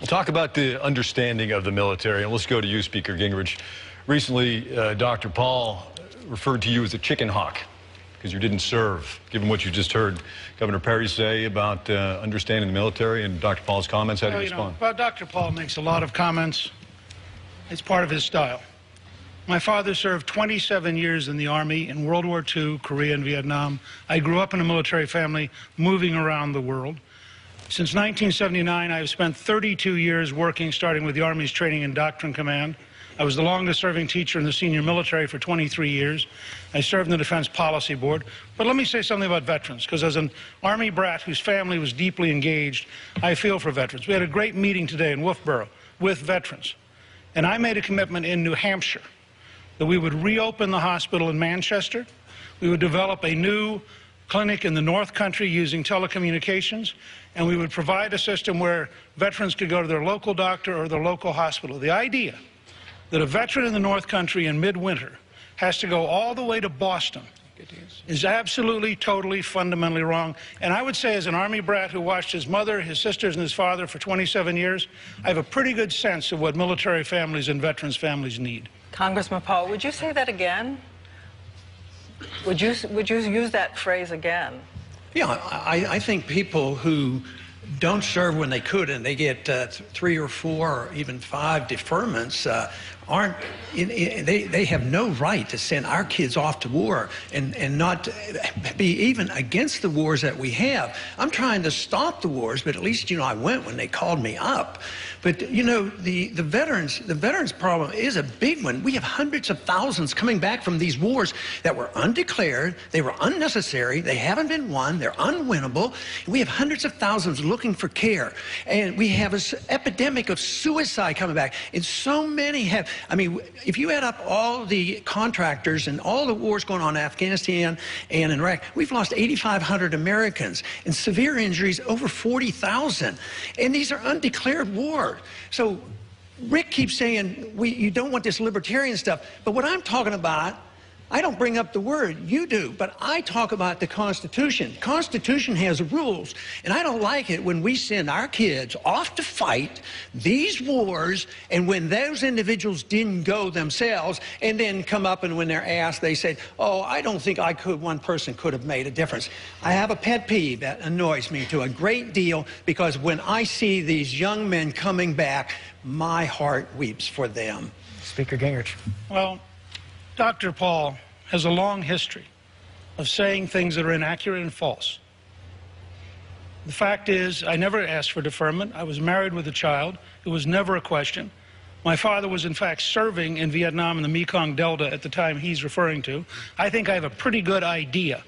We'll talk about the understanding of the military, and let's go to you, Speaker Gingrich. Recently, Dr. Paul referred to you as a chicken hawk because you didn't serve. Given what you just heard Governor Perry say about understanding the military and Dr. Paul's comments, how do you respond? Well, Dr. Paul makes a lot of comments. It's part of his style. My father served 27 years in the Army in World War II, Korea, and Vietnam. I grew up in a military family moving around the world. Since 1979, I have spent 32 years working, starting with the Army's Training and Doctrine Command. I was the longest-serving teacher in the senior military for 23 years. I served in the Defense Policy Board. But let me say something about veterans, because as an Army brat whose family was deeply engaged, I feel for veterans. We had a great meeting today in Wolfboro with veterans, and I made a commitment in New Hampshire that we would reopen the hospital in Manchester. We would develop a new clinic in the North Country using telecommunications, and we would provide a system where veterans could go to their local doctor or their local hospital. The idea that a veteran in the North Country in midwinter has to go all the way to Boston is absolutely, totally, fundamentally wrong. And I would say, as an Army brat who watched his mother, his sisters, and his father for 27 years, I have a pretty good sense of what military families and veterans families need. Congressman Paul, would you say that again? Would you use that phrase again? Yeah, I think people who don't serve when they could and they get 3 or 4 or even 5 deferments they have no right to send our kids off to war and not be even against the wars that we have. I'm trying to stop the wars, but at least, I went when they called me up. But, the veterans problem is a big one. We have hundreds of thousands coming back from these wars that were undeclared, they were unnecessary, they haven't been won, they're unwinnable. We have hundreds of thousands looking for care. And we have an epidemic of suicide coming back. And so many have, if you add up all the contractors and all the wars going on in Afghanistan and in Iraq, we've lost 8,500 Americans and severe injuries over 40,000. And these are undeclared wars. So Rick keeps saying you don't want this libertarian stuff. But what I'm talking about, I don't bring up the word, you do, but I talk about the Constitution. Constitution has rules, and I don't like it when we send our kids off to fight these wars, and when those individuals didn't go themselves, and then come up and when they're asked, they say, oh, I don't think one person could have made a difference. I have a pet peeve that annoys me to a great deal, because when I see these young men coming back, my heart weeps for them. Speaker Gingrich. Well, Dr. Paul has a long history of saying things that are inaccurate and false. The fact is, I never asked for deferment. I was married with a child. It was never a question. My father was, in fact, serving in Vietnam in the Mekong Delta at the time he's referring to. I think I have a pretty good idea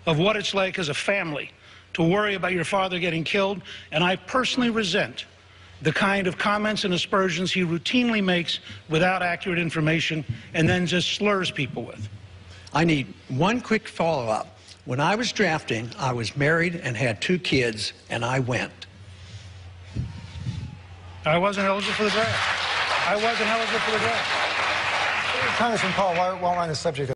of what it's like as a family to worry about your father getting killed, and I personally resent the kind of comments and aspersions he routinely makes without accurate information and then just slurs people with. I need one quick follow-up. When I was drafting, I was married and had 2 kids, and I went. I wasn't eligible for the draft. I wasn't eligible for the draft. Congressman Paul, while we're on the subject of